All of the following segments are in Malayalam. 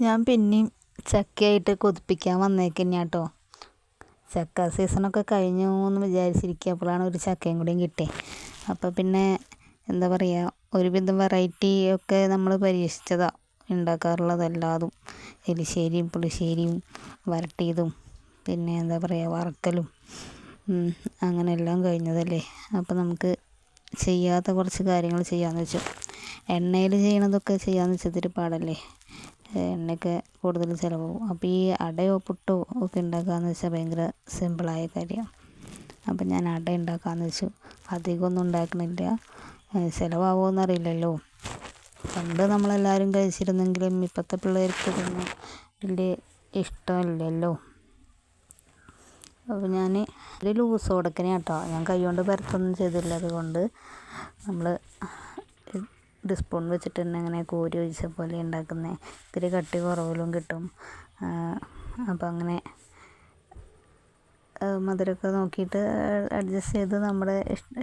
ഞാൻ പിന്നെയും ചക്കയായിട്ട് കൊതിപ്പിക്കാൻ വന്നേക്കന്നെയാട്ടോ. ചക്ക സീസണൊക്കെ കഴിഞ്ഞു എന്ന് വിചാരിച്ചിരിക്കുക. ഒരു ചക്കയും കൂടിയും കിട്ടിയത്. അപ്പോൾ പിന്നെ എന്താ പറയുക, ഒരുവിധം വെറൈറ്റി ഒക്കെ നമ്മൾ പരീക്ഷിച്ചതാണ് ഉണ്ടാക്കാറുള്ളത്. എല്ലാതും എലിശ്ശേരിയും പുളിശ്ശേരിയും വരട്ടിയതും പിന്നെ എന്താ പറയുക വറക്കലും അങ്ങനെ എല്ലാം കഴിഞ്ഞതല്ലേ. അപ്പോൾ നമുക്ക് ചെയ്യാത്ത കുറച്ച് കാര്യങ്ങൾ ചെയ്യാമെന്ന് വെച്ചു. എണ്ണയിൽ ചെയ്യണതൊക്കെ ചെയ്യാമെന്ന് വെച്ചാൽ ഇത്തിരി പാടല്ലേ, എണ്ണയൊക്കെ കൂടുതൽ ചിലവാകും. അപ്പോൾ ഈ അടയോ പുട്ടോ ഒക്കെ ഉണ്ടാക്കാമെന്ന് വെച്ചാൽ ഭയങ്കര സിമ്പിളായ കാര്യമാണ്. അപ്പം ഞാൻ അട ഉണ്ടാക്കാമെന്ന് വെച്ചു. അധികമൊന്നും ഉണ്ടാക്കണില്ല, ചിലവാകുമോ അറിയില്ലല്ലോ. പണ്ട് നമ്മളെല്ലാവരും കഴിച്ചിരുന്നെങ്കിലും ഇപ്പോഴത്തെ പിള്ളേർക്ക് ഇതൊന്നും വലിയ ഇഷ്ടമില്ലല്ലോ. അപ്പോൾ ഞാൻ ഒരു ലൂസ് കൊടുക്കണേ കേട്ടോ, ഞാൻ കൈ കൊണ്ട് പരത്തൊന്നും ചെയ്തില്ല. അതുകൊണ്ട് നമ്മൾ ഒരു സ്പൂൺ വെച്ചിട്ട് തന്നെ അങ്ങനെ കോരി ഒഴിച്ച പോലെ ഉണ്ടാക്കുന്നത്. ഇത്തിരി കട്ടി കുറവിലും കിട്ടും. അപ്പം അങ്ങനെ മധുരമൊക്കെ നോക്കിയിട്ട് അഡ്ജസ്റ്റ് ചെയ്ത് നമ്മുടെ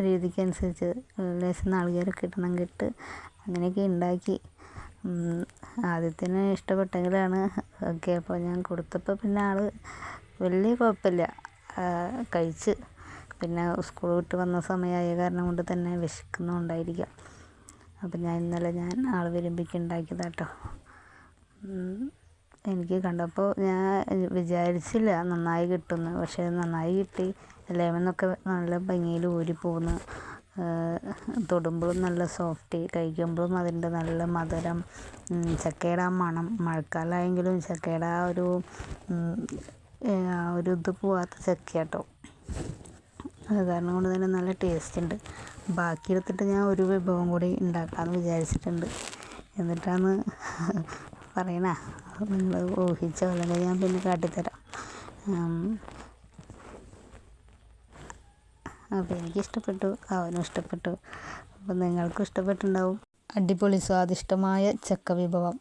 രീതിക്ക് അനുസരിച്ച് ലേശം നാളികേരമൊക്കെ ഇടണമെങ്കിൽ ഇട്ട് അങ്ങനെയൊക്കെ ഉണ്ടാക്കി. ആദ്യത്തിന് ഇഷ്ടപ്പെട്ടെങ്കിലാണ് ഓക്കെ. അപ്പോൾ ഞാൻ കൊടുത്തപ്പോൾ പിന്നെ ആൾ വലിയ കുഴപ്പമില്ല, കഴിച്ച്. പിന്നെ സ്കൂൾ വിട്ട് വന്ന സമയമായ കാരണം കൊണ്ട് തന്നെ വിശക്കുന്നുണ്ടായിരിക്കാം. അപ്പം ഇന്നലെ ആൾ വരുമ്പോഴേക്കും ഉണ്ടാക്കിയതാട്ടോ. എനിക്ക് കണ്ടപ്പോൾ ഞാൻ വിചാരിച്ചില്ല നന്നായി കിട്ടുമെന്ന്. പക്ഷേ നന്നായി കിട്ടി. ലെമണൊക്കെ നല്ല ഭംഗിയിൽ ഊരിപ്പോകുന്നു. തൊടുമ്പോഴും നല്ല സോഫ്റ്റ്, കഴിക്കുമ്പോഴും അതിൻ്റെ നല്ല മധുരം, ചക്കയുടെ ആ മണം. മഴക്കാലമായെങ്കിലും ചക്കയുടെ ആ ഒരു ഇത് പോവാത്ത ചക്കയാട്ടോ. അത് കാരണം കൊണ്ട് തന്നെ നല്ല ടേസ്റ്റ് ഉണ്ട്. ബാക്കി എടുത്തിട്ട് ഞാൻ ഒരു വിഭവം കൂടി ഉണ്ടാക്കാമെന്ന് വിചാരിച്ചിട്ടുണ്ട്. എന്നിട്ടാണ് പറയണ, നിങ്ങൾ ഊഹിച്ചോ, അല്ലെങ്കിൽ ഞാൻ പിന്നെ കാട്ടിത്തരാം. അപ്പോൾ എനിക്കിഷ്ടപ്പെട്ടു, അവനും ഇഷ്ടപ്പെട്ടു. അപ്പോൾ നിങ്ങൾക്കും ഇഷ്ടപ്പെട്ടുണ്ടാവും. അടിപൊളി സ്വാദിഷ്ടമായ ചക്ക വിഭവം.